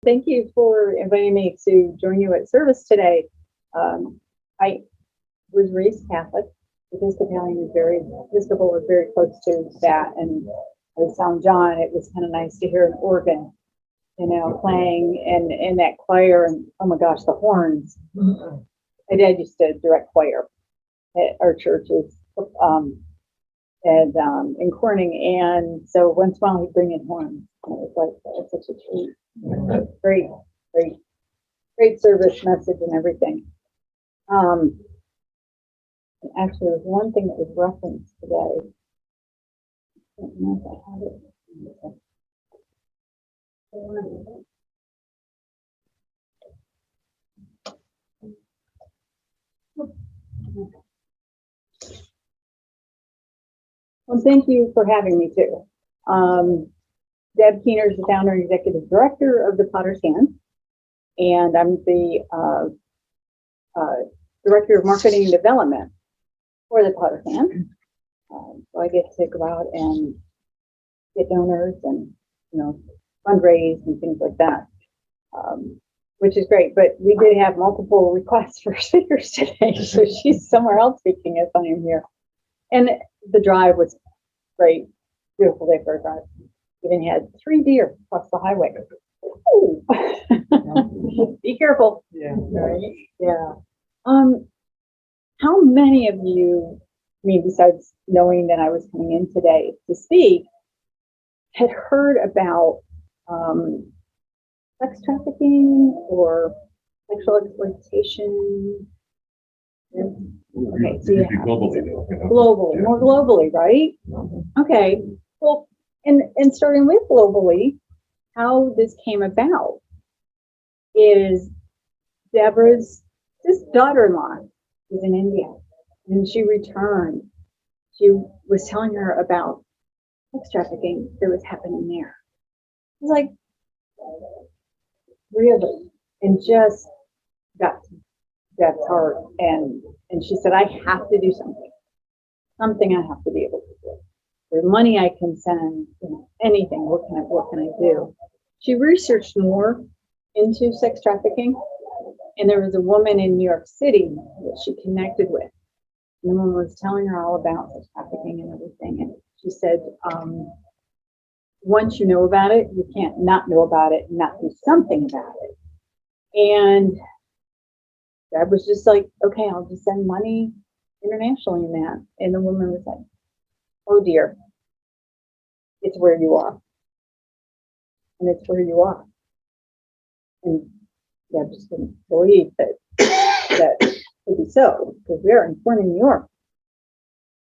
Thank you for inviting me to join you at service today. I was raised Catholic. Episcopal was very close to that, and at St. John, it was kind of nice to hear an organ, playing and that choir, and oh my gosh, the horns. My dad used to direct choir at our churches, and in Corning, and so once in a while he'd bring in horns. And it was like, that was such a treat. Great, great, great service message and everything. Actually, there's one thing that was referenced today. I don't know if I have it. Well, thank you for having me too. Deb Keener is the founder and executive director of the Potter's Hand, and I'm the director of marketing and development for the Potter's Hand. So I get to go out and get donors and fundraise and things like that, which is great. But we did have multiple requests for speakers today, so she's somewhere else speaking as I am here. And the drive was great, beautiful day for a drive. Even had 3 deer across the highway. Be careful. Yeah. Right? Yeah. How many of you, besides knowing that I was coming in today to speak, had heard about sex trafficking or sexual exploitation? Okay, so globally, globally, more globally, right? Okay, well, and starting with globally, how this came about is Deborah's daughter-in-law is in India, and she returned. She was telling her about sex trafficking that was happening there. I was like, really? And just got to Deb's heart, and she said, I have to do something I have to be able to do. There's money I can send, anything. What can I do? She researched more into sex trafficking, and there was a woman in New York City that she connected with. And the woman was telling her all about sex trafficking and everything. And she said, once you know about it, you can't not know about it and not do something about it. And Deb was just like, okay, I'll just send money internationally in that. And the woman was like, oh dear, it's where you are. And it's where you are. And Deb just didn't believe that could be so, because we are in Corning, New York.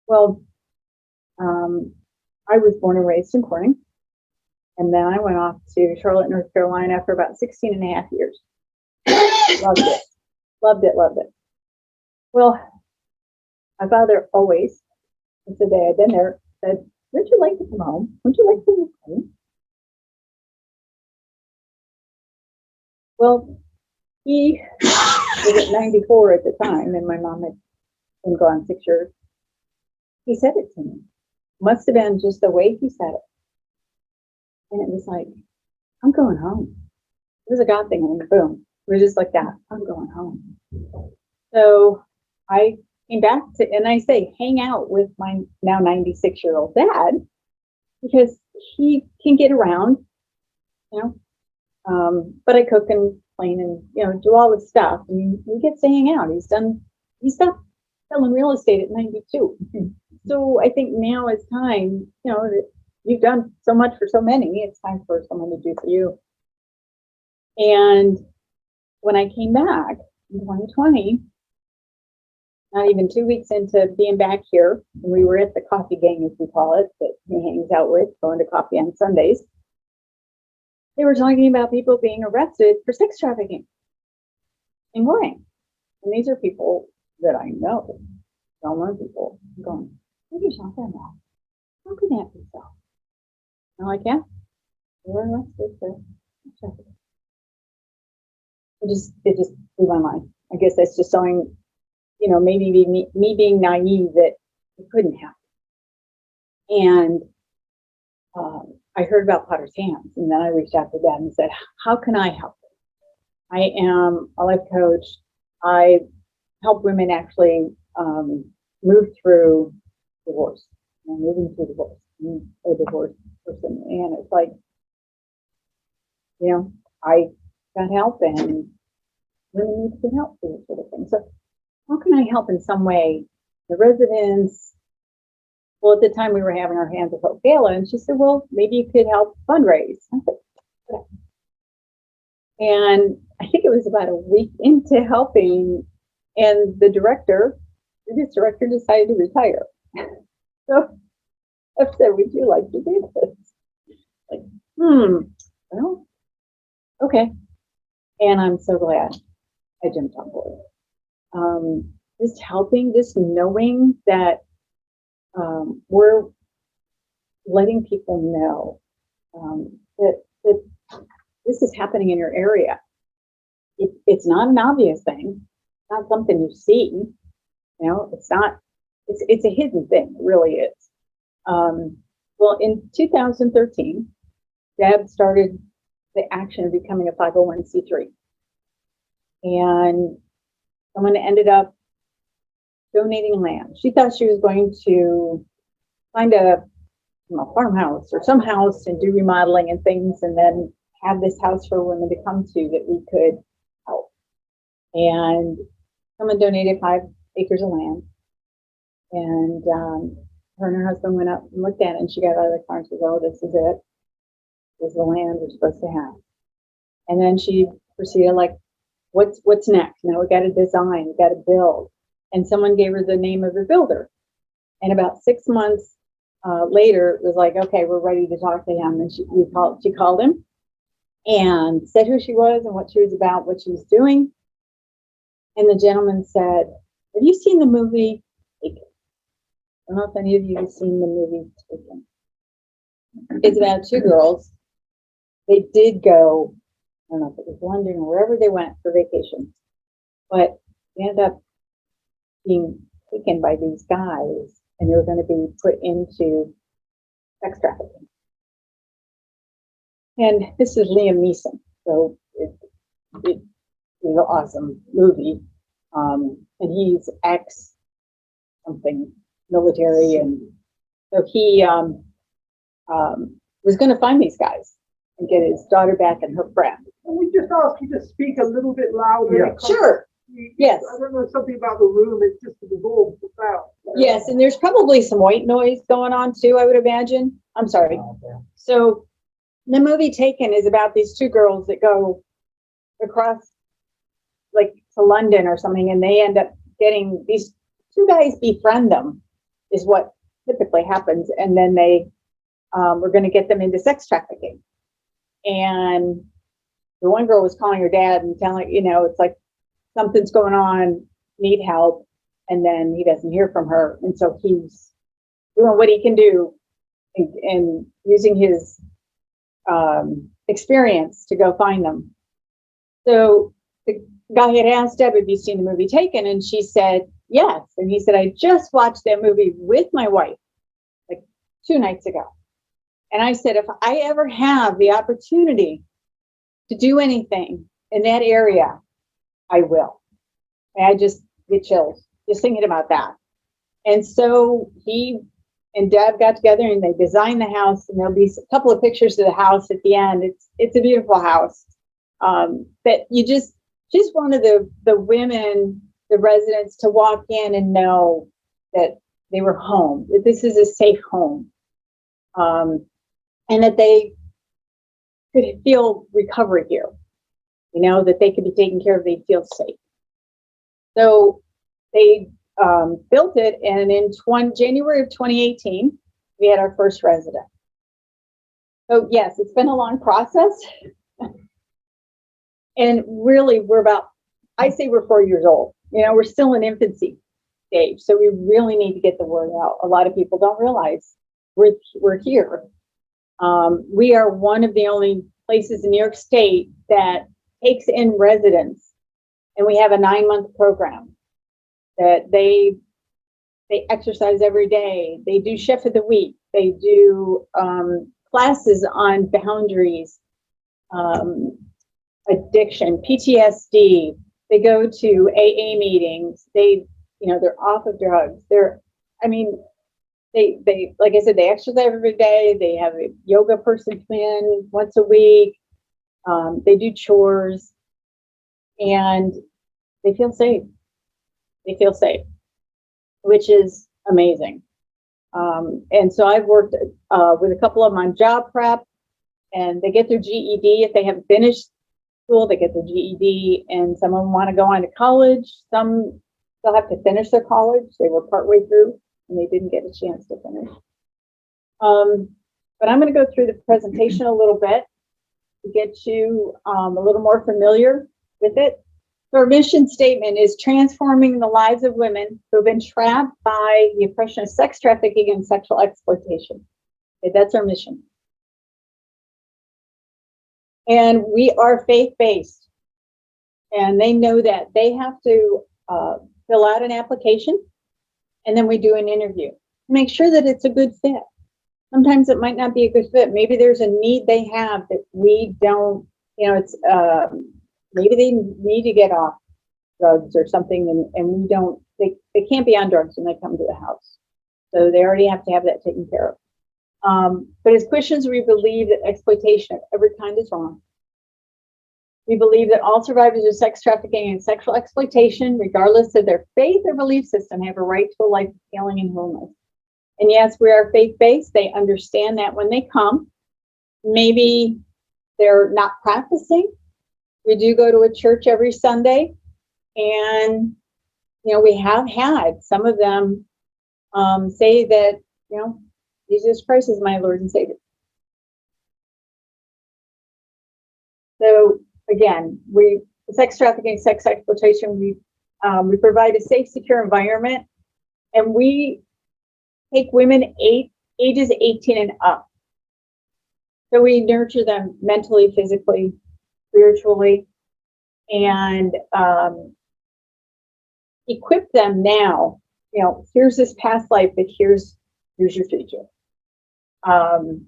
Well, I was born and raised in Corning, and then I went off to Charlotte, North Carolina for about 16 and a half years. Loved it. Well, my father always, since the day I'd been there, said, would you like to come home? Would you like to move home? Well, he was at 94 at the time, and my mom had been gone 6 years. He said it to me. Must have been just the way he said it. And it was like, I'm going home. It was a God thing, and boom. It was just like that. I'm going home. So I came back to, and I say, hang out with my now 96-year-old dad, because he can get around, but I cook and clean and, do all this stuff. I mean, we get to hang out. He's stopped selling real estate at 92. So I think now it's time, that you've done so much for so many, it's time for someone to do for you. And when I came back in 2020, not even 2 weeks into being back here, and we were at the coffee gang, as we call it, that he hangs out with, going to coffee on Sundays. They were talking about people being arrested for sex trafficking in Corning. And these are people that I know, well-known people. I'm going, what are you talking about? How can that be so? I'm like, yeah, they were arrested for sex trafficking. It just blew my mind. I guess that's just showing, maybe me being naive that it couldn't happen. And I heard about Potter's Hands, and then I reached out to Dad and said, how can I help? I am a life coach. I help women actually move through divorce, moving through divorce, a divorced person. And it's like, I got help, and women need some help for this sort of thing. So how can I help in some way? The residents, well, at the time we were having our Hands of Hope Gala, and she said, well, maybe you could help fundraise. I said, okay. And I think it was about a week into helping, and the previous director decided to retire. So I said, would you like to do this? Like, well, okay. And I'm so glad I jumped on board. Just helping, just knowing that we're letting people know that this is happening in your area. It's not an obvious thing. It's not something you see. It's not. It's a hidden thing. It really is. Well, in 2013, Deb started the action of becoming a 501c3, and someone ended up donating land. She thought she was going to find a farmhouse or some house and do remodeling and things, and then have this house for women to come to that we could help. And someone donated 5 acres of land, and her and her husband went up and looked at it, and she got out of the car and said, oh, this is it. This is the land we're supposed to have. And then she proceeded like, what's next? Now we got to design, we got to build. And someone gave her the name of the builder. And about 6 months later, it was like, okay, we're ready to talk to him. And she called him and said who she was and what she was about, what she was doing. And the gentleman said, have you seen the movie Taken? I don't know if any of you have seen the movie Taken. It's about 2 girls. They did go, I don't know if it was London or wherever they went for vacation, but they ended up being taken by these guys, and they were going to be put into sex trafficking. And this is Liam Neeson, so it is an awesome movie. And he's ex something military, and so he was going to find these guys and get his daughter back and her friend. Can we just ask you to speak a little bit louder? Yeah. Sure. Yes. I don't know, something about the room, it's just dissolved the sound. Yes, and there's probably some white noise going on too, I would imagine. I'm sorry. Oh, okay. So the movie Taken is about these 2 girls that go across like to London or something, and they end up getting these 2 guys befriend them, is what typically happens, and then they were going to get them into sex trafficking. And the one girl was calling her dad and telling, it's like something's going on, need help, and then he doesn't hear from her, and so he's doing what he can do and using his experience to go find them. So the guy had asked Deb, have you seen the movie Taken? And she said, yes. And he said, I just watched that movie with my wife like 2 nights ago. And I said, if I ever have the opportunity to do anything in that area, I will. And I just get chills just thinking about that. And so he and Deb got together and they designed the house, and there'll be a couple of pictures of the house at the end. It's a beautiful house. That you just wanted the women, the residents, to walk in and know that they were home, that this is a safe home. And that they could feel recovery here, that they could be taken care of, they'd feel safe. So they built it, and in January of 2018, we had our first resident. So yes, it's been a long process. And really, I say we're 4 years old. We're still in infancy stage. So we really need to get the word out. A lot of people don't realize we're here. We are one of the only places in New York State that takes in residents, and we have a 9-month program that they exercise every day. They do chef of the week. They do classes on boundaries, addiction, PTSD. They go to AA meetings. They're off of drugs. They like I said, they exercise every day. They have a yoga person come in once a week. They do chores, and they feel safe. They feel safe, which is amazing. And so I've worked with a couple of them on job prep, and they get their GED. If they haven't finished school, they get their GED, and some of them want to go on to college. Some still have to finish their college. They were partway through, and they didn't get a chance to finish. But I'm going to go through the presentation a little bit to get you a little more familiar with it. So our mission statement is transforming the lives of women who have been trapped by the oppression of sex trafficking and sexual exploitation. Okay, that's our mission. And we are faith-based. And they know that. They have to fill out an application, and then we do an interview to make sure that it's a good fit. Sometimes it might not be a good fit. Maybe there's a need they have that we don't, it's maybe they need to get off drugs or something, and we don't, they can't be on drugs when they come to the house. So they already have to have that taken care of. But as Christians, we believe that exploitation of every kind is wrong. We believe that all survivors of sex trafficking and sexual exploitation, regardless of their faith or belief system, have a right to a life of healing and wholeness. And yes, we are faith-based. They understand that when they come. Maybe they're not practicing. We do go to a church every Sunday, and we have had some of them say that Jesus Christ is my Lord and Savior. So again, sex trafficking, sex exploitation, we provide a safe, secure environment, and we take women ages 18 and up. So we nurture them mentally, physically, spiritually, and equip them now. Here's this past life, but here's your future. So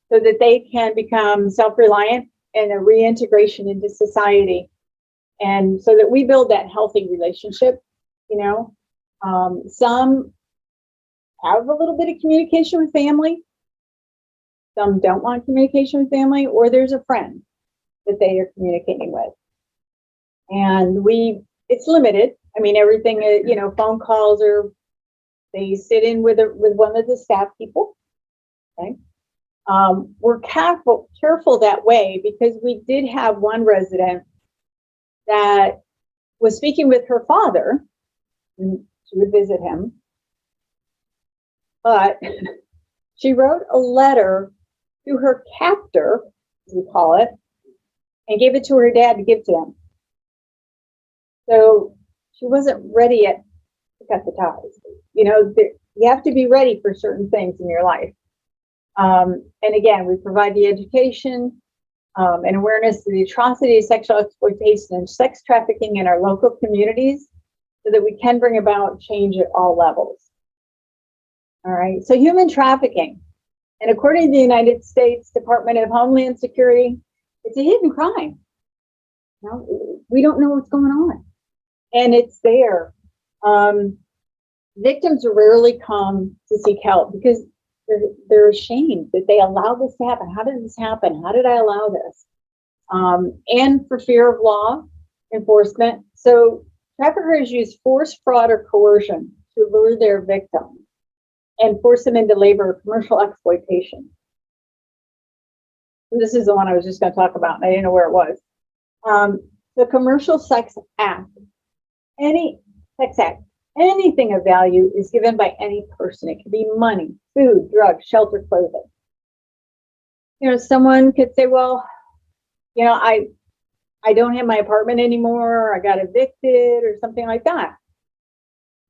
that they can become self-reliant and a reintegration into society. And so that we build that healthy relationship, some have a little bit of communication with family. Some don't want communication with family, or there's a friend that they are communicating with. And it's limited. I mean, everything, phone calls, or they sit in with one of the staff people. Okay. We're careful that way, because we did have one resident that was speaking with her father, and she would visit him, but she wrote a letter to her captor, as we call it, and gave it to her dad to give to him. So she wasn't ready yet to cut the ties. You have to be ready for certain things in your life. And again, we provide the education and awareness of the atrocity of sexual exploitation and sex trafficking in our local communities, so that we can bring about change at all levels. All right, so human trafficking. And according to the United States Department of Homeland Security, it's a hidden crime. We don't know what's going on. And it's there. Victims rarely come to seek help because they're ashamed that they allowed this to happen. How did this happen? How did I allow this? And for fear of law enforcement. So traffickers use force, fraud, or coercion to lure their victims and force them into labor or commercial exploitation. This is the one I was just going to talk about, and I didn't know where it was. The Commercial Sex Act. Any sex act, anything of value is given by any person. It could be money, food, drugs, shelter, clothing. Someone could say, well, I don't have my apartment anymore. I got evicted or something like that.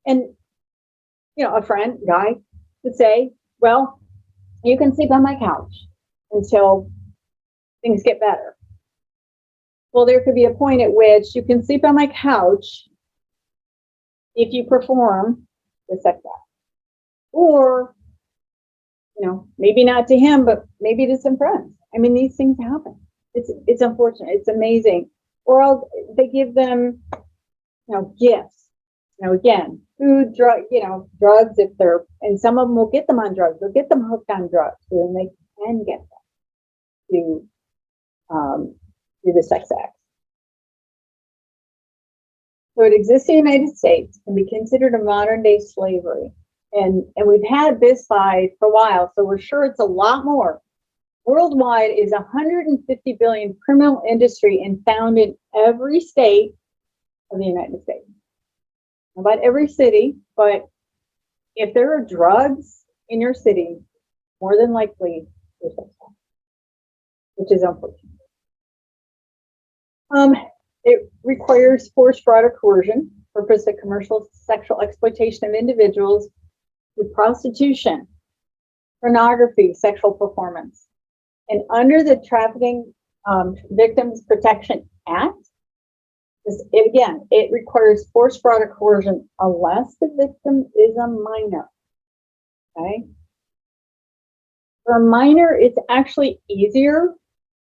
And, a friend, guy, would say, well, you can sleep on my couch until things get better. Well, there could be a point at which you can sleep on my couch if you perform the sex act. Or, you know, maybe not to him, but maybe to some friends. I mean, these things happen. It's unfortunate. It's amazing. Or they give them, you know, gifts. You know, again, food, drug, you know, drugs. If they're, and some of them will get them on drugs. They'll get them hooked on drugs, so then they can get them to the sex act. So it exists in the United States, can be considered a modern day slavery. And we've had this fight for a while, so we're sure it's a lot more. Worldwide is 150 billion criminal industry and found in every state of the United States. About every city, but if there are drugs in your city, more than likely there's sex trafficking, which is unfortunate. It requires force, fraud, or coercion, purpose of commercial sexual exploitation of individuals through prostitution, pornography, sexual performance. And under the Trafficking Victims Protection Act, it requires force, fraud, or coercion unless the victim is a minor. Okay? For a minor, it's actually easier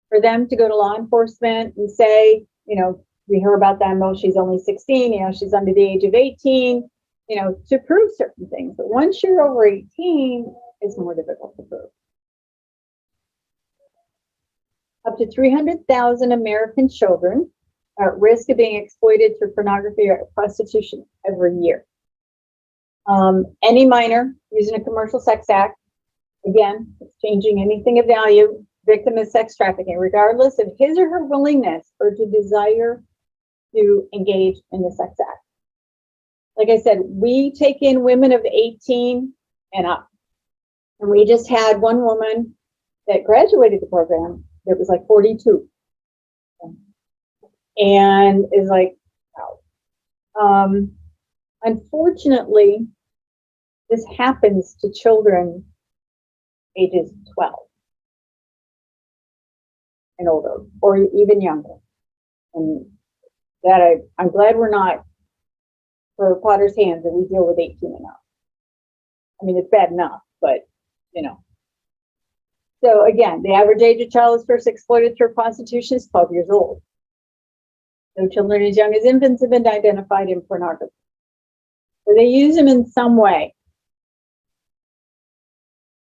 for them to go to law enforcement and say, you know, we hear about them, oh, she's only 16, you know, she's under the age of 18, you know, to prove certain things. But once you're over 18, it's more difficult to prove. Up to 300,000 American children are at risk of being exploited through pornography or prostitution every year. Any minor using a commercial sex act, again, exchanging anything of value, victim of sex trafficking, regardless of his or her willingness or to desire to engage in the sex act. Like I said, we take in women of 18 and up. And we just had one woman that graduated the program that was like 42. And is like, wow. Unfortunately, this happens to children ages 12 and older, or even younger. And that I'm glad we're not for Potter's hands and we deal with 18 and up. I mean, it's bad enough, but you know. So again, the average age of child is first exploited through prostitution is 12 years old. So children as young as infants have been identified in pornography. So they use them in some way.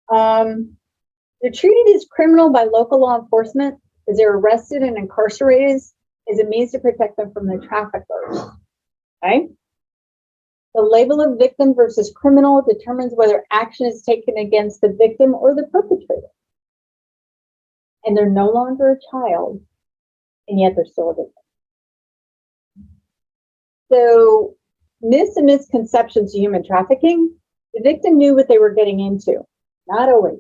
They're treated as criminal by local law enforcement as they're arrested and incarcerated as a means to protect them from the traffickers. Okay? The label of victim versus criminal determines whether action is taken against the victim or the perpetrator. And they're no longer a child, and yet they're still a victim. So, myths and misconceptions of human trafficking, the victim knew what they were getting into. Not always.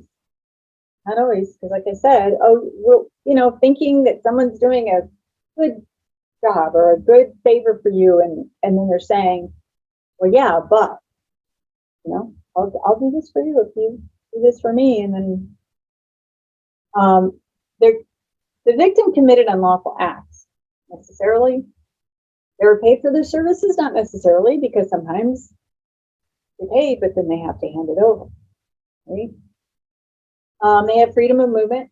Not always, because like I said, oh, well, you know, thinking that someone's doing a good job or a good favor for you, and then they're saying, well, yeah, but, you know, I'll do this for you if you do this for me. And then the victim committed unlawful acts, necessarily. They were paid for their services, not necessarily, because sometimes they're paid, but then they have to hand it over. Right? They have freedom of movement.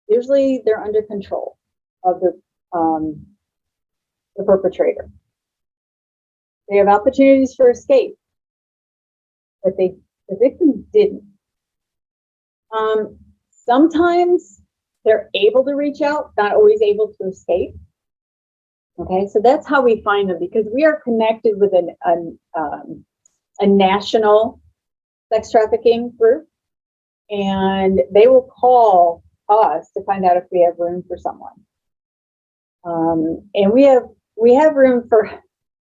Usually they're under control of the perpetrator. They have opportunities for escape, but the victim didn't. Sometimes they're able to reach out, not always able to escape. Okay, so that's how we find them, because we are connected with a national sex trafficking group, and they will call us to find out if we have room for someone. And we have room for,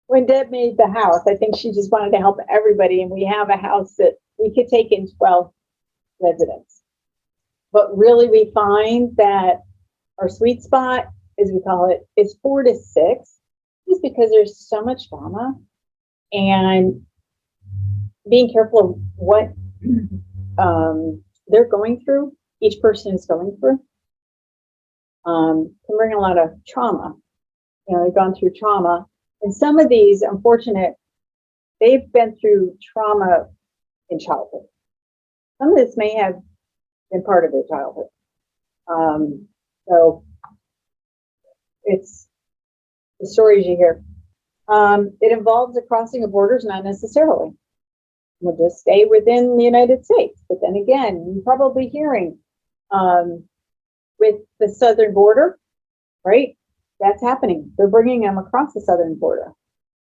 when Deb made the house, I think she just wanted to help everybody, and we have a house that we could take in 12 residents. But really, we find that our sweet spot, as we call it, is 4 to 6, just because there's so much drama, and being careful of what they're going through, each person is going through, can bring a lot of trauma. You know, they've gone through trauma, and some of these, unfortunate, they've been through trauma in childhood. some of this may have been part of their childhood. So it's the stories you hear. It involves the crossing of borders, not necessarily. We'll just stay within the United States. But then again, you're probably hearing with the southern border, right? That's happening. They're bringing them across the southern border,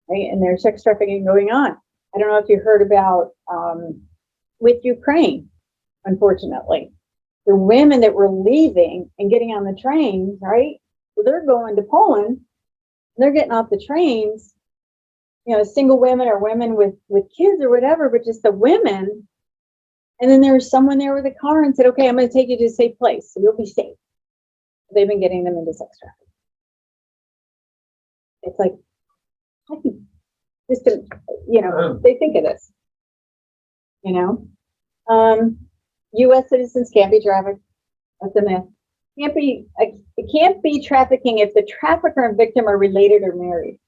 right? And there's sex trafficking going on. I don't know if you heard about with Ukraine, unfortunately. The women that were leaving and getting on the trains, right? So they're going to Poland. They're getting off the trains, you know, single women or women with kids or whatever, but just the women. And then there was someone there with a car and said, okay, I'm going to take you to a safe place, so you'll be safe. They've been getting them into sex trafficking. It's like, just to, you know, they think of this, you know. U.S. citizens can't be trafficked. That's a myth. It can't be trafficking if the trafficker and victim are related or married.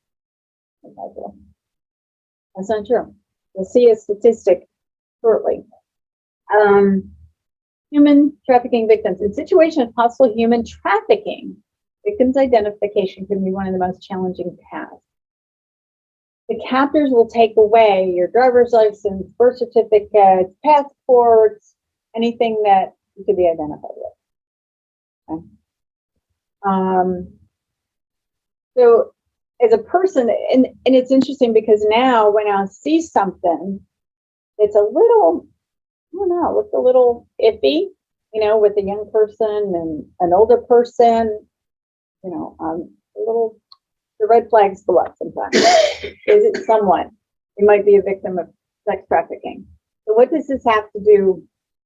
That's not true. You'll see a statistic shortly. Human trafficking victims. In situations of possible human trafficking, victims' identification can be one of the most challenging tasks. The captors will take away your driver's license, birth certificates, passports, anything that you could be identified with. Okay. So as a person, and it's interesting because now when I see something, it's a little, I don't know, looks a little iffy, you know, with a young person and an older person, you know, a little, the red flags go up sometimes. Is it someone who might be a victim of sex trafficking? So what does this have to do,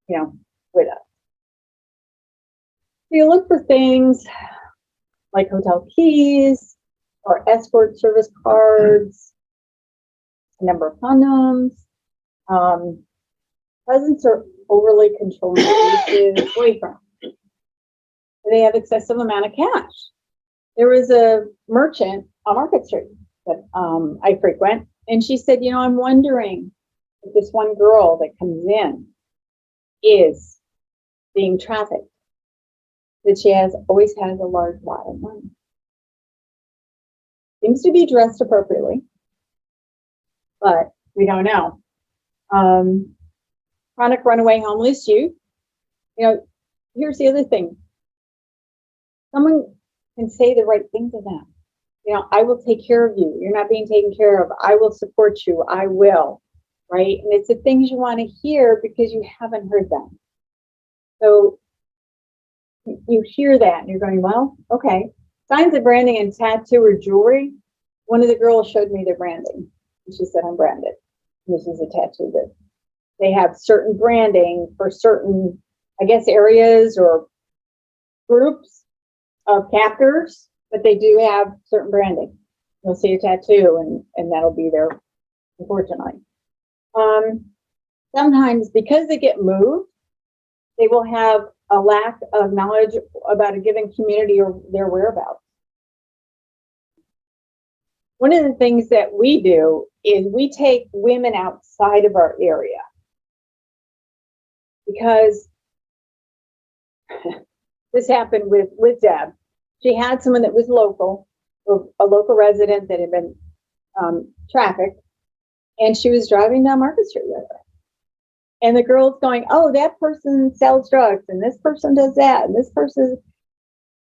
you know, with us? So you look for things like hotel keys or escort service cards, number of condoms, presents or overly controlling abusive boyfriend. They have excessive amount of cash. There was a merchant on Market Street that I frequent, and she said, you know, I'm wondering if this one girl that comes in is being trafficked, that she always has a large lot of money. Seems to be dressed appropriately, but we don't know. Chronic runaway homeless youth. You know, here's the other thing. Someone can say the right thing to them. You know, I will take care of you. You're not being taken care of. I will support you. I will. Right? And it's the things you want to hear because you haven't heard them. So you hear that and you're going, well, okay. Signs of branding and tattoo or jewelry. One of the girls showed me their branding. And she said, I'm branded. This is a tattoo that they have certain branding for certain, I guess, areas or groups of captors, but they do have certain branding. You'll see a tattoo and that'll be there, unfortunately. Sometimes because they get moved, they will have a lack of knowledge about a given community or their whereabouts. One of the things that we do is we take women outside of our area because this happened with Deb. She had someone that was local, a local resident that had been trafficked, and she was driving down Market Street with her. And the girl's going, oh, that person sells drugs, and this person does that, and this person.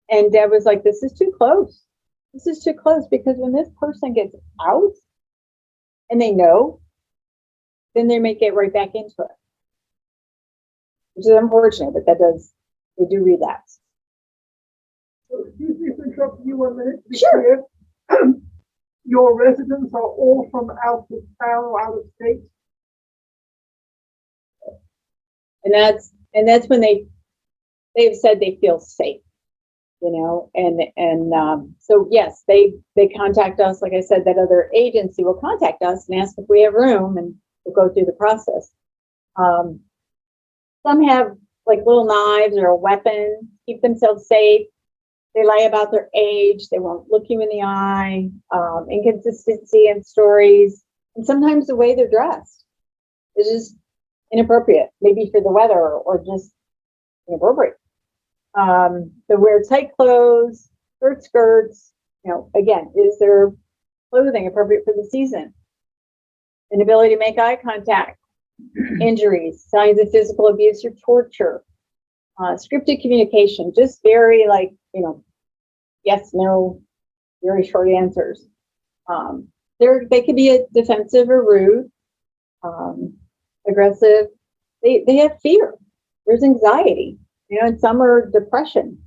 And Deb was like, this is too close. This is too close because when this person gets out and they know, then they may get right back into it. Which is unfortunate, but they do relapse. So excuse me for interrupting you 1 minute. Sure. Your residents are all from out of town or out of state? And that's when they've said they feel safe, you know, and so yes, they contact us. Like I said, that other agency will contact us and ask if we have room, and we'll go through the process. Some have like little knives or a weapon, keep themselves safe. They lie about their age. They won't look you in the eye. Inconsistency in stories, and sometimes the way they're dressed. It's just inappropriate, maybe for the weather or just inappropriate. They wear tight clothes, short skirts. Again, is their clothing appropriate for the season? Inability to make eye contact, injuries, signs of physical abuse or torture, scripted communication, just very yes, no, very short answers. They could be defensive or rude, aggressive. They have fear. There's anxiety, and some are depression.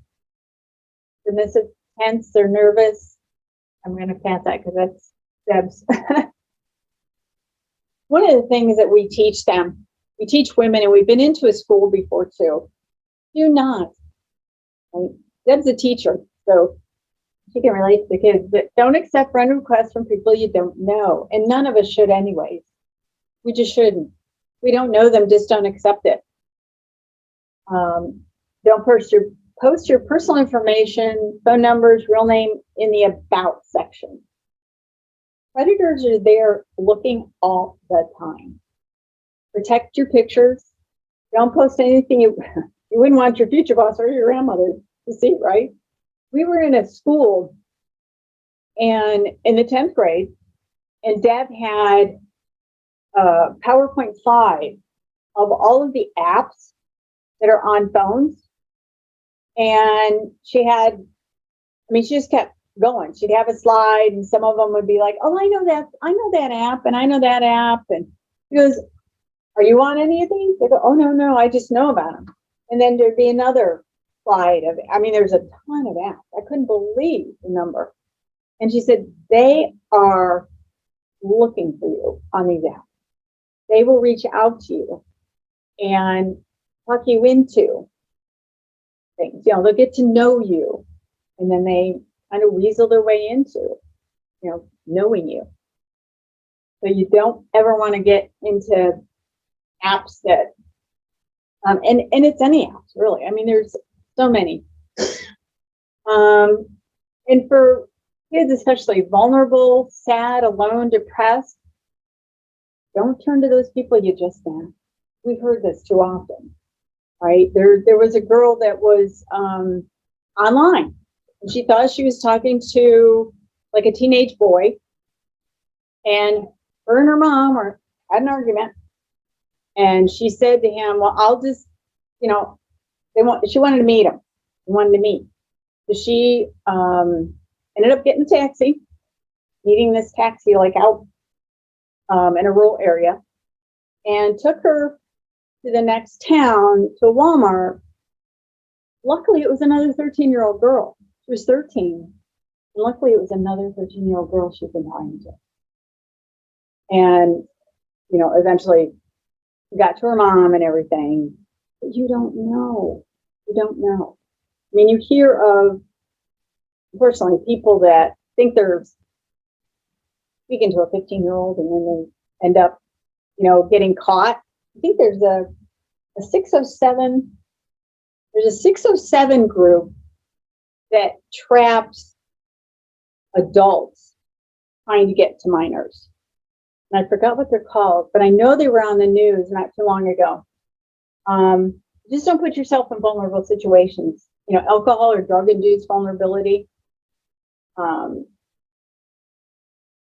Submissive, tense, they're nervous. I'm going to pass that because that's Deb's. One of the things that we teach them, we teach women, and we've been into a school before too, do not, Deb's a teacher, so she can relate to the kids, but don't accept friend requests from people you don't know. And none of us should anyways. We just shouldn't. We don't know them, just don't accept it. Don't post your personal information, phone numbers, real name in the about section. Predators are there looking all the time. Protect your pictures. Don't post anything you wouldn't want your future boss or your grandmother to see, right? We were in a school and in the 10th grade, and Deb had a PowerPoint slide of all of the apps that are on phones. And she just kept going. She'd have a slide, and some of them would be like, "Oh, I know that app, and I know that app." And she goes, "Are you on any of these?" They go, "Oh, no, I just know about them." And then there'd be another slide of, there's a ton of apps. I couldn't believe the number. And she said, they are looking for you on these apps. They will reach out to you and talk you into things. They'll get to know you, and then they kind of weasel their way into, knowing you. So you don't ever want to get into apps that, and it's any apps really. There's so many. And for kids, especially vulnerable, sad, alone, depressed, don't turn to those people you just met. We've heard this too often, right? There was a girl that was online. And she thought she was talking to like a teenage boy, and her and her mom had an argument. And she said to him, "Well, I'll just, she wanted to meet him. She wanted to meet." So she ended up getting a taxi, meeting this taxi out in a rural area, and took her to the next town to a Walmart. Luckily, it was another 13-year-old girl. She was 13. And luckily, it was another 13-year-old girl she'd been talking to. And, eventually got to her mom and everything. But you don't know. You don't know. You hear of, personally, people that think they're speaking to a 15-year-old and then they end up, getting caught. I think there's a 607. There's a 607 group that traps adults trying to get to minors. And I forgot what they're called, but I know they were on the news not too long ago. Just don't put yourself in vulnerable situations. Alcohol or drug-induced vulnerability.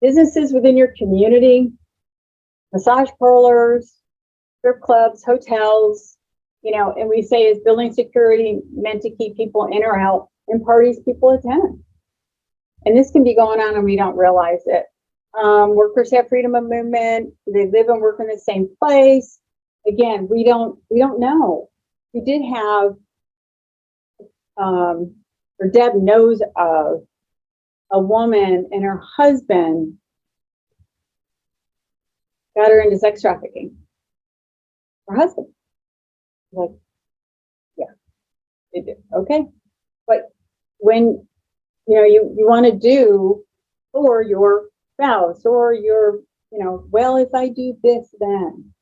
Businesses within your community, massage parlors, strip clubs, hotels, and we say, is building security meant to keep people in or out, and parties people attend? And this can be going on and we don't realize it. Workers have freedom of movement. They live and work in the same place. Again, we don't know. We did have, or Deb knows of, a woman and her husband got her into sex trafficking. Her husband. Like, yeah, they did. Okay. But when, you want to do for your spouse or your, well, if I do this, then.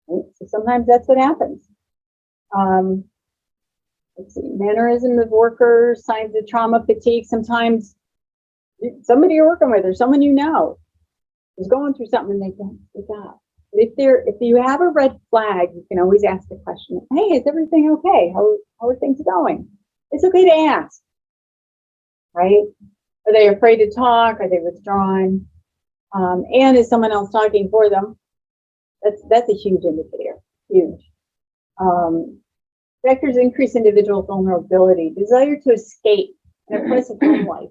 Right? So sometimes that's what happens. Let's see, mannerism of workers, signs of trauma, fatigue. Sometimes somebody you're working with or someone is going through something and they got. But if you have a red flag, you can always ask the question, hey, is everything okay? How are things going? It's okay to ask, right? Are they afraid to talk? Are they withdrawn? And is someone else talking for them? That's a huge indicator, huge. Factors increase individual vulnerability, desire to escape an oppressive home life.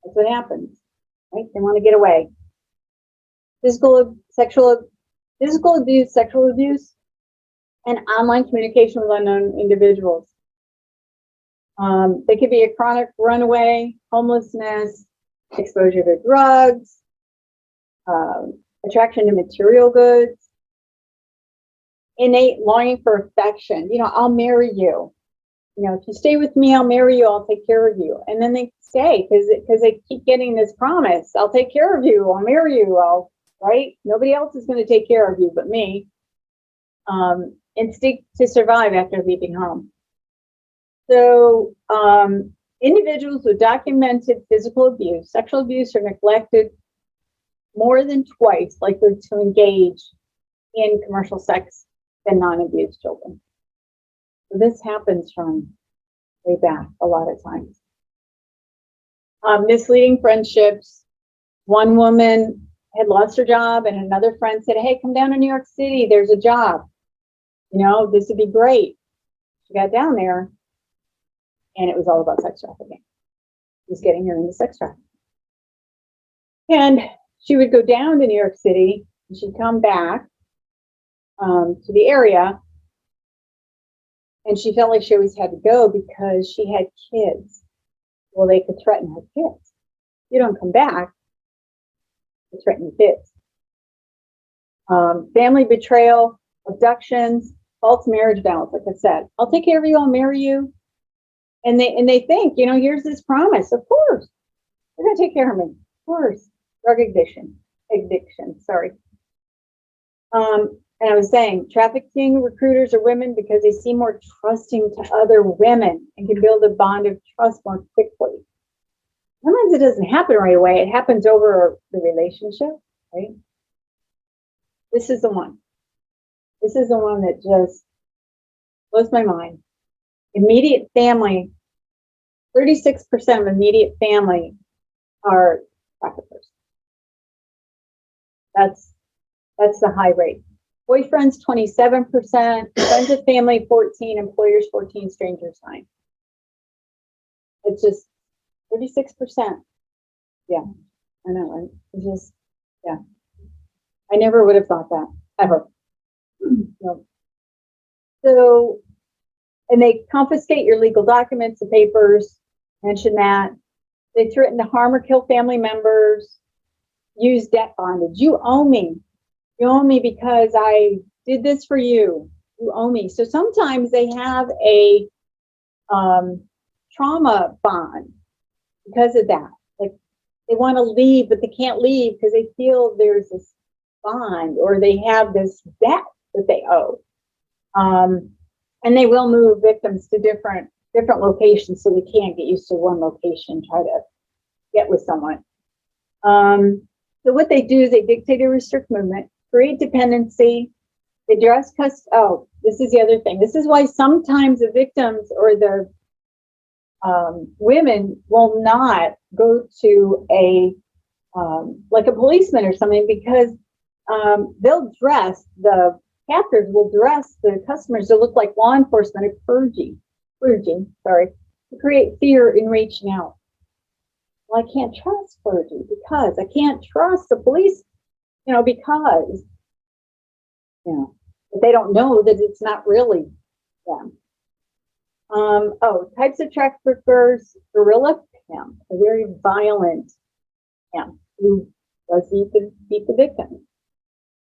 That's what happens, right? They want to get away. Physical abuse, sexual abuse, and online communication with unknown individuals. They could be a chronic runaway, homelessness, exposure to drugs, attraction to material goods, innate longing for affection. I'll marry you. If you stay with me, I'll marry you. I'll take care of you. And then they stay because they keep getting this promise. I'll take care of you. I'll marry you. Right? Nobody else is going to take care of you but me. Instinct to survive after leaving home. So individuals with documented physical abuse, sexual abuse, or neglected more than twice likely to engage in commercial sex than non-abused children. So this happens from way back a lot of times. Misleading friendships. One woman had lost her job and another friend said, hey, come down to New York City. There's a job. This would be great. She got down there and it was all about sex trafficking. He was getting her into sex trafficking. And she would go down to New York City and she'd come back to the area. And she felt like she always had to go because she had kids. Well, they could threaten her kids. You don't come back, they threaten your kids. Family betrayal, abductions, false marriage vows, like I said. I'll take care of you, I'll marry you. And they think, here's this promise. Of course, they're gonna take care of me. Of course. Drug addiction, sorry. And I was saying, trafficking recruiters are women because they seem more trusting to other women and can build a bond of trust more quickly. Sometimes it doesn't happen right away. It happens over the relationship, right? This is the one. This is the one that just blows my mind. Immediate family, 36% of immediate family are traffickers. That's the high rate. Boyfriends, 27%, friends of family, 14, employers, 14, strangers, 9. It's just 36%. Yeah, I know, right? It's just, yeah. I never would have thought that, ever. No. So, and they confiscate your legal documents and papers, mention that. They threaten to harm or kill family members, use debt bondage. You owe me. You owe me because I did this for you. You owe me. So sometimes they have a trauma bond because of that. Like they want to leave, but they can't leave because they feel there's this bond or they have this debt that they owe. And they will move victims to different locations so they can't get used to one location, try to get with someone. So what they do is they dictate or restrict movement, create dependency, they dress this is the other thing. This is why sometimes the victims or the women will not go to a like a policeman or something because they'll dress, the captors will dress the customers to look like law enforcement or clergy, to create fear in reaching out. Well, I can't trust clergy because I can't trust the police, because, but they don't know that it's not really them. Types of traffickers, guerrilla pimp, a very violent pimp who does beat the victim.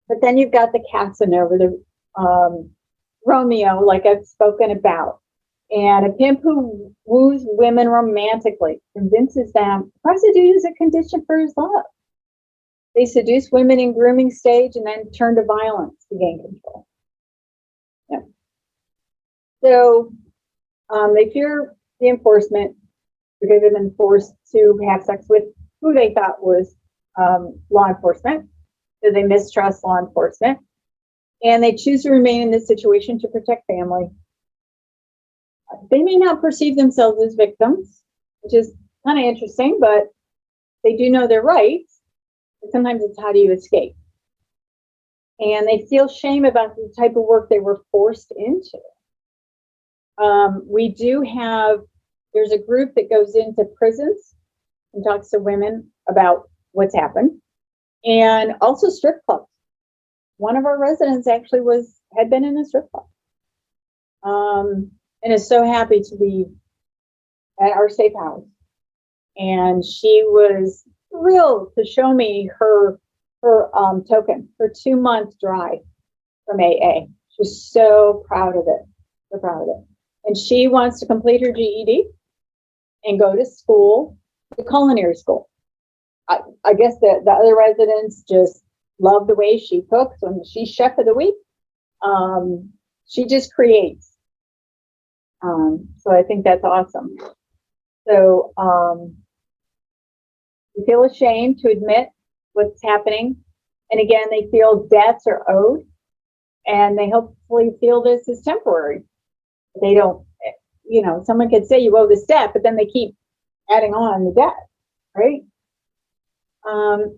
But then you've got the Casanova, the Romeo, like I've spoken about. And a pimp who woos women romantically, convinces them prostitution is a condition for his love. They seduce women in grooming stage and then turn to violence to gain control. Yeah. So they fear the enforcement because they've been forced to have sex with who they thought was law enforcement. So they mistrust law enforcement, and they choose to remain in this situation to protect family. They may not perceive themselves as victims, which is kind of interesting, but they do know their rights. But sometimes it's how do you escape? And they feel shame about the type of work they were forced into. We do have, there's a group that goes into prisons and talks to women about what's happened, and also strip clubs. One of our residents actually had been in a strip club, and is so happy to be at our safe house. And she was thrilled to show me her token, her 2-month drive from AA. She's so proud of it, so proud of it. And she wants to complete her GED and go to school, the culinary school. I guess the other residents just love the way she cooks. When she's chef of the week, she just creates. So I think that's awesome. So they feel ashamed to admit what's happening. And again, they feel debts are owed, and they hopefully feel this is temporary. They don't, someone could say you owe this debt, but then they keep adding on the debt, right?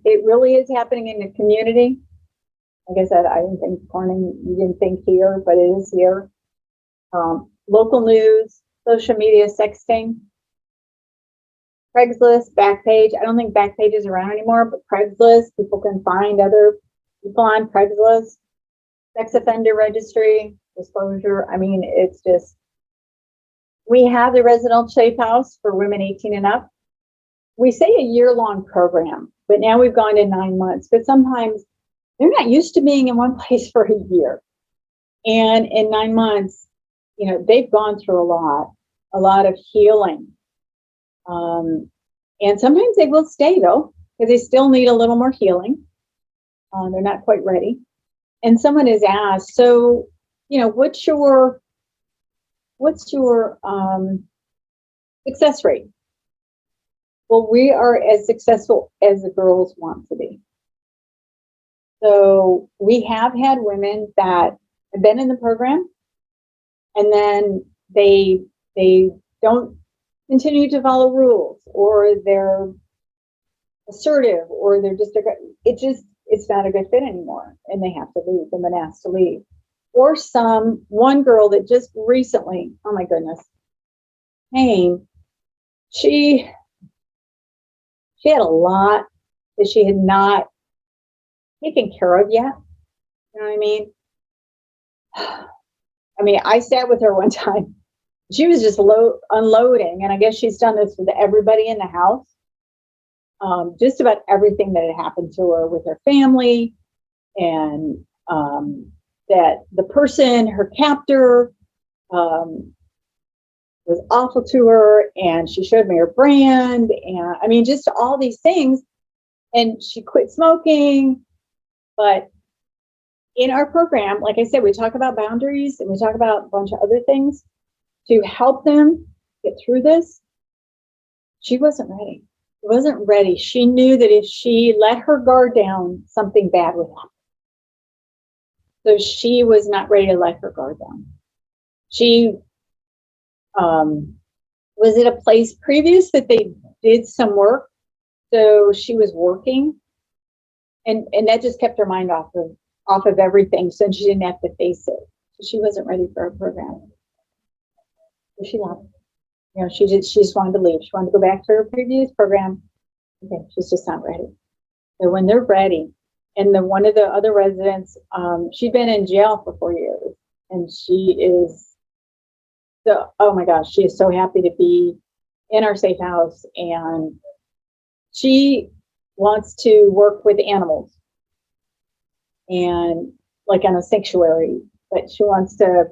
It really is happening in the community. Like I said, I didn't think Corning, you didn't think here, but it is here. Local news, social media, sexting, Craigslist, Backpage. I don't think Backpage is around anymore, but Craigslist, people can find other people on Craigslist. Sex offender registry, disclosure. I mean, it's just, we have the residential safe house for women 18 and up. We say a year-long program, but now we've gone to 9 months. But sometimes they're not used to being in one place for a year. And in 9 months, they've gone through a lot of healing. And sometimes they will stay though, because they still need a little more healing. They're not quite ready. And someone has asked, so, what's your success rate? Well, we are as successful as the girls want to be. So we have had women that have been in the program, and then they don't continue to follow rules, or they're assertive, or they're just, it's not a good fit anymore, and they have to leave, and been asked to leave. Or one girl that just recently, oh my goodness, came, she had a lot that she had not taken care of yet. You know what I mean? I mean, I sat with her one time. She was just unloading, and I guess she's done this with everybody in the house. Just about everything that had happened to her with her family, and that the person, her captor, was awful to her, and she showed me her brand, and I mean, just all these things. And she quit smoking. But in our program, like I said, we talk about boundaries, and we talk about a bunch of other things to help them get through this. She wasn't ready. She wasn't ready. She knew that if she let her guard down, something bad would happen. So she was not ready to let her guard down. She was at a place previous that they did some work. So she was working, and that just kept her mind off of everything, so she didn't have to face it. So she wasn't ready for a program. So she left. She just wanted to leave. She wanted to go back to her previous program. Okay, she's just not ready. So when they're ready, and then one of the other residents, she'd been in jail for 4 years, and she is oh my gosh, she is so happy to be in our safe house, and she wants to work with animals, and like on a sanctuary, but she wants to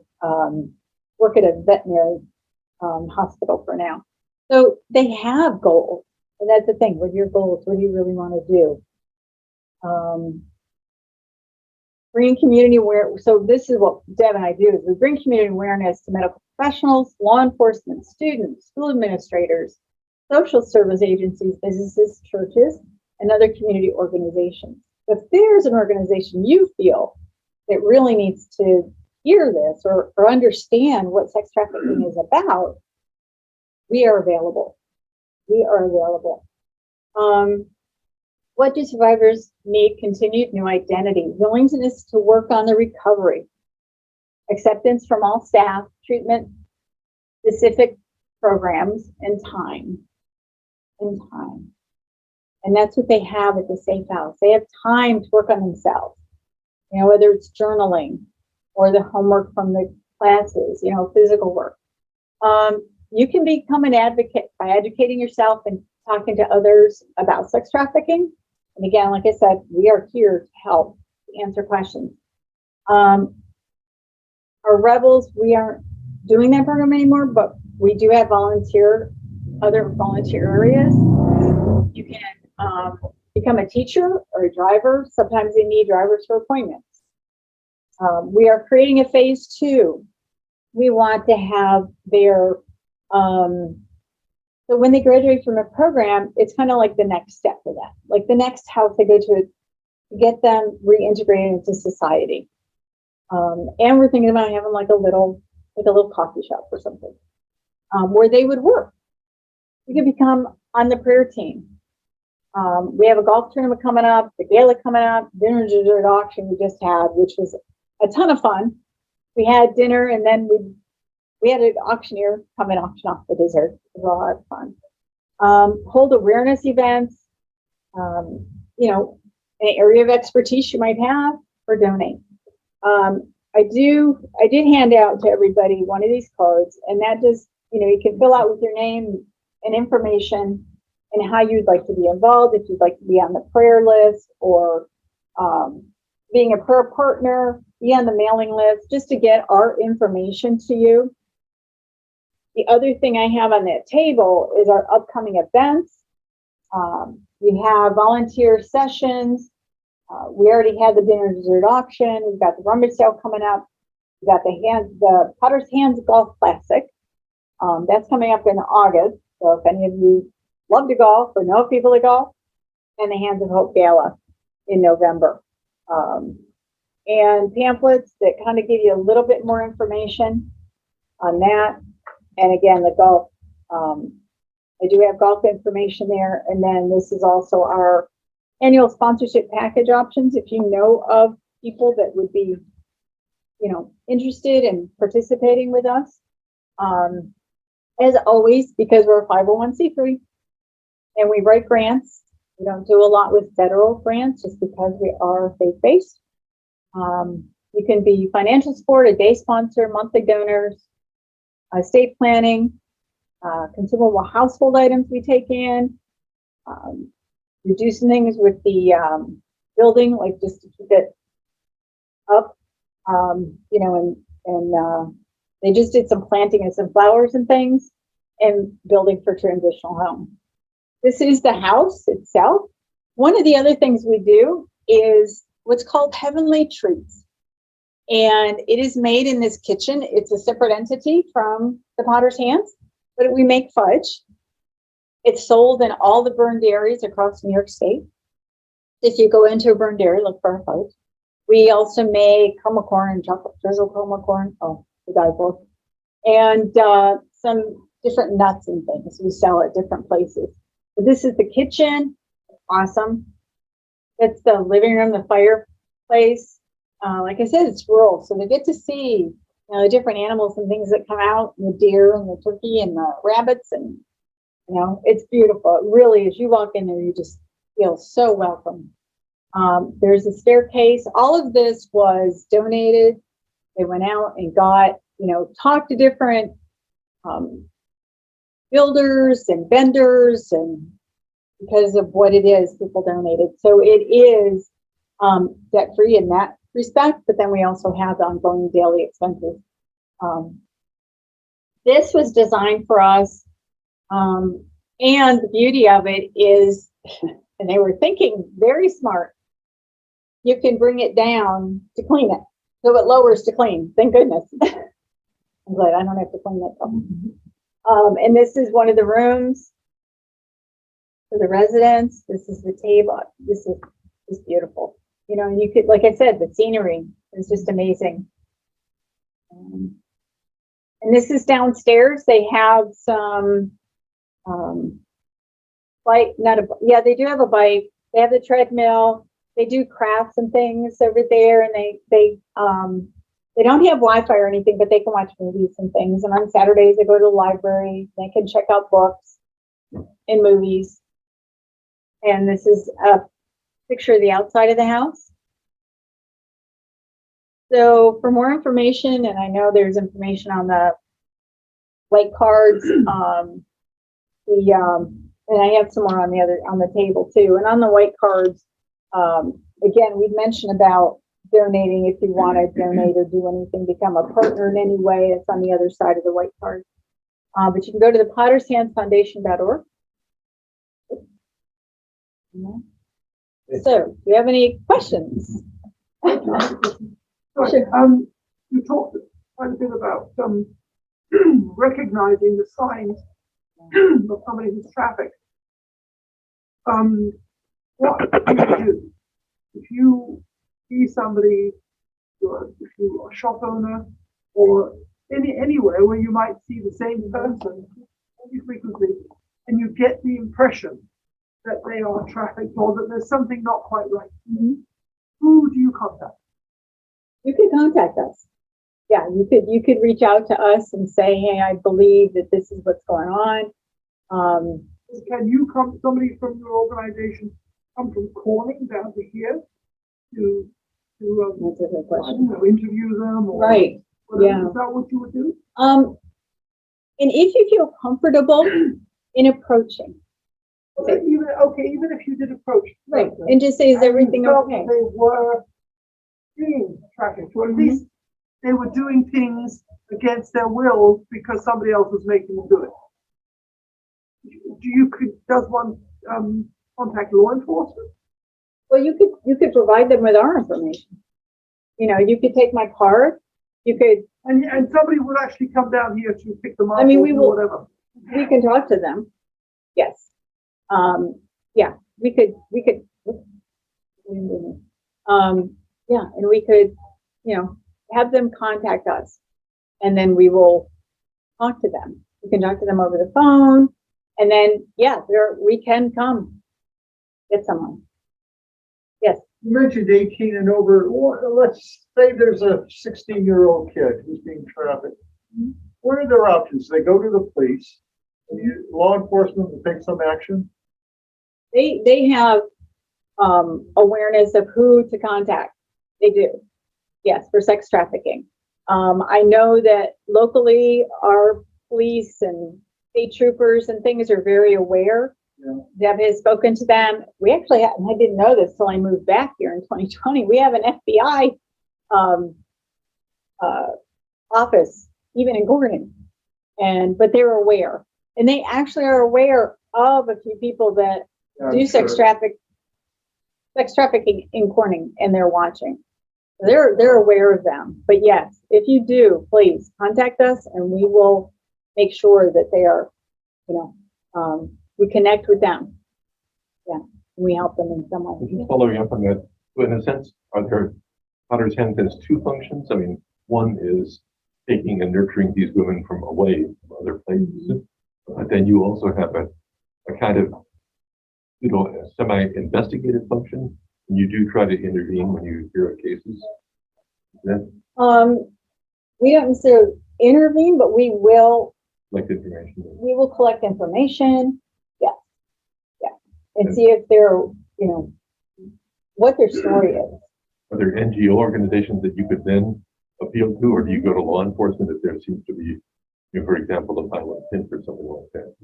work at a veterinary hospital for now. So they have goals, and that's the thing. What are your goals? What do you really want to do? Bring community awareness. So this is what Deb and I do: is we bring community awareness to medical professionals, law enforcement, students, school administrators, social service agencies, businesses, churches, and other community organizations. If there's an organization you feel that really needs to hear this or understand what sex trafficking is about, we are available. We are available. What do survivors need? Continued new identity, willingness to work on the recovery, acceptance from all staff, treatment, specific programs, and time. And that's what they have at the Safe House. They have time to work on themselves, whether it's journaling or the homework from the classes, physical work. You can become an advocate by educating yourself and talking to others about sex trafficking. And again, like I said, we are here to help, to answer questions. Our Rebels, we aren't doing that program anymore, but we do have other volunteer areas. You can become a teacher or a driver. Sometimes they need drivers for appointments. We are creating a phase 2. We want to have their, so when they graduate from a program, it's kind of like the next step for them. Like the next house they go to get them reintegrated into society. And we're thinking about having like a little coffee shop or something where they would work. You could become on the prayer team. We have a golf tournament coming up, the gala coming up, dinner dessert auction we just had, which was a ton of fun. We had dinner and then we had an auctioneer come and auction off the dessert. It was a lot of fun. Hold awareness events, an area of expertise you might have, or donate. I did hand out to everybody one of these cards, and that just, you can fill out with your name and information and how you'd like to be involved, if you'd like to be on the prayer list or being a prayer partner, be on the mailing list, just to get our information to you. The other thing I have on that table is our upcoming events. We have volunteer sessions. We already had the dinner dessert auction. We've got the rummage sale coming up. We've got the Potter's Hands Golf Classic. That's coming up in August. So if any of you love to golf or know people that golf, and the Hands of Hope Gala in November. And pamphlets that kind of give you a little bit more information on that. And again, the golf, I do have golf information there. And then this is also our annual sponsorship package options. If you know of people that would be, interested in participating with us. As always, because we're a 501c3 and we write grants, we don't do a lot with federal grants just because we are faith-based. You can be financial support, a day sponsor, monthly donors, estate planning, consumable household items we take in, reducing things with the building, like just to keep it up, and they just did some planting of some flowers and things and building for transitional home. This is the house itself. One of the other things we do is what's called Heavenly Treats. And it is made in this kitchen. It's a separate entity from the Potter's Hands, but we make fudge. It's sold in all the burned areas across New York State. If you go into a burned area, look for our fudge. We also make caramel corn and chocolate drizzle caramel corn. Oh, the die for. And some different nuts and things we sell at different places. So this is the kitchen. Awesome. It's the living room, the fireplace. Like I said, it's rural, so they get to see the different animals and things that come out, and the deer and the turkey and the rabbits, and it's beautiful. It really is. You walk in there, you just feel so welcome. There's a staircase. All of this was donated. They went out and got, talked to different builders and vendors, and because of what it is, people donated. So it is debt-free in that respect, but then we also have the ongoing daily expenses. This was designed for us, and the beauty of it is, and they were thinking very smart, you can bring it down to clean it. So it lowers to clean, thank goodness. I'm glad I don't have to clean that. And this is one of the rooms for the residents. This is the table. This is beautiful. you know, you could, like I said, the scenery is just amazing. And this is downstairs. They have some, they do have a bike. They have the treadmill. They do crafts and things over there, and they don't have Wi-Fi or anything, but they can watch movies and things. And on Saturdays, they go to the library. They can check out books and movies. And this is a picture of the outside of the house. So for more information, and I know there's information on the white cards, and I have some more on the table too. And on the white cards, again, we've mentioned about donating if you want to donate or do anything, become a partner in any way. It's on the other side of the white card. But you can go to the pottershandsfoundation.org. So, do you have any questions? Right. You talked quite a bit about recognizing the signs of somebody who's trafficked. What do you do if you see somebody, if you are a shop owner or anywhere where you might see the same person very frequently, and you get the impression that they are trafficked or that there's something not quite right? Mm-hmm. Who do you contact? You could contact us. Yeah, you could reach out to us and say, hey, I believe that this is what's going on. Can you somebody from your organization come from Corning down to here to That's a good question. interview them? Or right. Yeah. Is that what you would do? And if you feel comfortable in approaching. Even if you did approach. Right. And just say, is everything okay? They were being trafficked, or at least they were doing things against their will because somebody else was making them do it. Does one contact law enforcement? Well, you could provide them with our information. You know, you could take my card. You could, and somebody would actually come down here to pick them up. I mean, or whatever. We can talk to them. Yes. Yeah, we could. Yeah, and we could, you know, have them contact us, and then we will talk to them. We can talk to them over the phone, and then we can come get someone. Yes. You mentioned 18 and over. Well, let's say there's a 16-year-old kid who's being trafficked. Mm-hmm. What are their options? They go to the police. Law enforcement will take some action. They have awareness of who to contact. They do. Yes, for sex trafficking. I know that locally our police and state troopers and things are very aware. Yeah. Deb has spoken to them. We actually I didn't know this till I moved back here in 2020. We have an FBI office, even in Gordon, but they're aware, and they actually are aware of a few people that do sex trafficking in Corning, and they're watching. They're aware of them. But yes, if you do, please contact us, and we will make sure that they are, we connect with them. Yeah, and we help them in some way. Just following up on that, so in a sense, Potter's Hands has two functions. I mean, one is taking and nurturing these women from away from other places, but then you also have a kind of, a semi-investigative function, and you do try to intervene when you hear of cases. We don't necessarily intervene, but we will Collect information. We will collect information. Yeah. And see if they're, what their story is. Are there NGO organizations that you could then appeal to, or do you go to law enforcement if there seems to be, for example, a violent hint or something like that?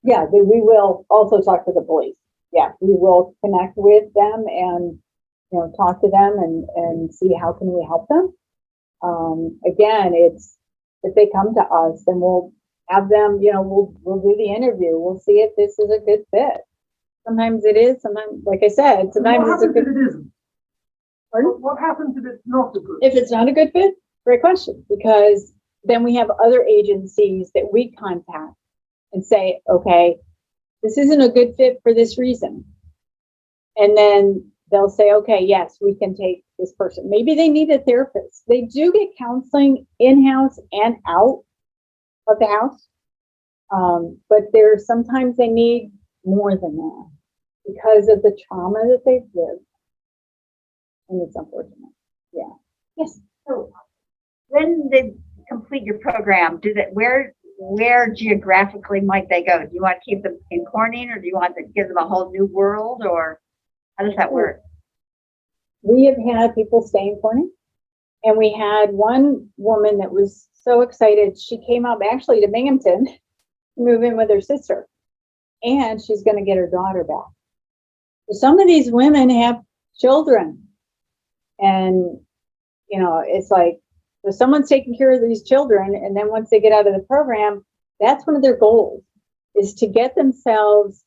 Yeah, we will also talk to the police. Yeah, we will connect with them and, talk to them and see how can we help them. Again, it's, if they come to us, then we'll have them, we'll do the interview. We'll see if this is a good fit. Sometimes it is, sometimes, like I said, sometimes it's a good fit. It isn't. Pardon? What happens if it's not a good fit? If it's not a good fit, great question, because then we have other agencies that we contact and say, okay, this isn't a good fit for this reason. And then they'll say, okay, yes, we can take this person. Maybe they need a therapist. They do get counseling in-house and out of the house. But there's sometimes they need more than that because of the trauma that they've lived. And it's unfortunate. Yeah. Yes. So when they complete your program, where geographically might they go? Do you want to keep them in Corning, or do you want to give them a whole new world, or how does that work? We have had people stay in Corning, and we had one woman that was so excited. She came up actually to Binghamton to move in with her sister, and she's going to get her daughter back. So some of these women have children, and you know, it's like, so someone's taking care of these children, and then once they get out of the program, that's one of their goals, is to get themselves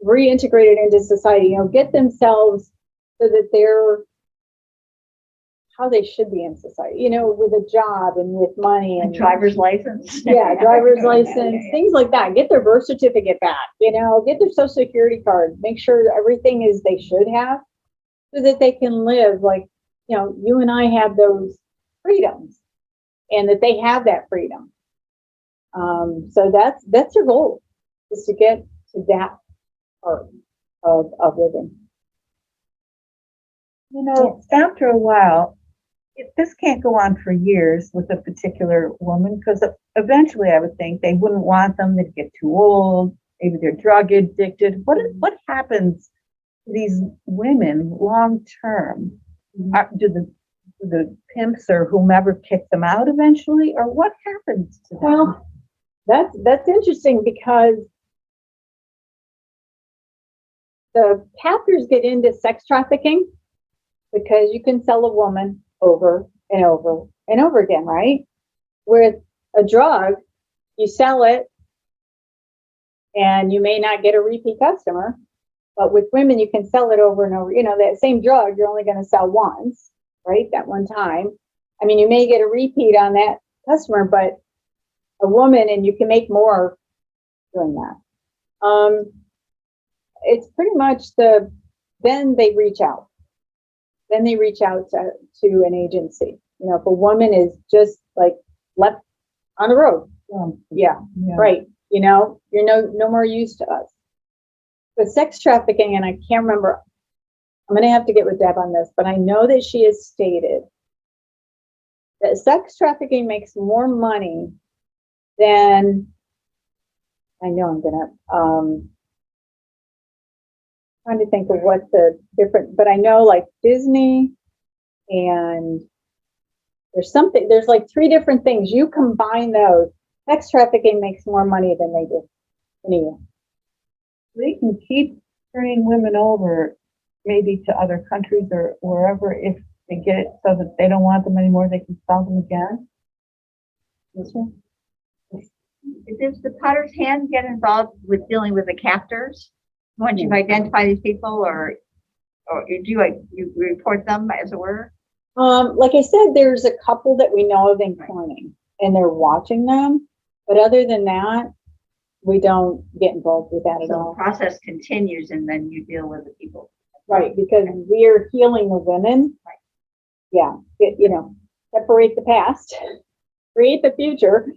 reintegrated into society, you know, get themselves so that they're how they should be in society, you know, with a job and with money and driver's license. Yeah, driver's license, things like that. Get their birth certificate back, you know, get their social security card, make sure everything is they should have, so that they can live like, you know, you and I have those freedoms, and that they have that freedom. So that's their goal, is to get to that part of living. You know, after a while, this can't go on for years with a particular woman, because eventually I would think they wouldn't want them, they'd get too old, maybe they're drug addicted. What happens to these women long term? Do the pimps or whomever kick them out eventually, or what happens to them? Well, that's interesting, because the captors get into sex trafficking because you can sell a woman over and over and over again, right? With a drug, you sell it and you may not get a repeat customer, but with women, you can sell it over and over. You know, that same drug, you're only going to sell once, right? That one time. I mean, you may get a repeat on that customer, but a woman, and you can make more doing that. It's pretty much then they reach out. Then they reach out to an agency. You know, if a woman is just like left on the road, yeah, right. You know, you're no more use to us. But sex trafficking, and I can't remember, I'm going to have to get with Deb on this, but I know that she has stated that sex trafficking makes more money than, I know I'm going to, trying to think of what the different, but I know like Disney, and there's like 3 different things. You combine those, sex trafficking makes more money than they do in a year. They can keep turning women over maybe to other countries or wherever if they get it so that they don't want them anymore, they can sell them again. Does the Potter's Hand get involved with dealing with the captors once you've identified these people, or you report them, as it were? Like I said, there's a couple that we know of in Corning, and they're watching them. But other than that, we don't get involved with that at So all. the process continues, and then you deal with the people. Right, because we're healing the women. Right. Yeah, you know, separate the past, create the future.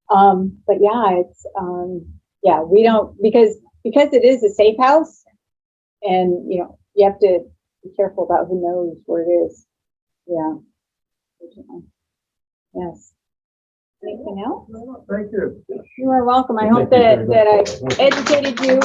But yeah, it's yeah, we don't, because it is a safe house, and you know, you have to be careful about who knows where it is. Yeah. Yes. Anything else? Thank you. You are welcome. I hope Thank you that very much. I educated you.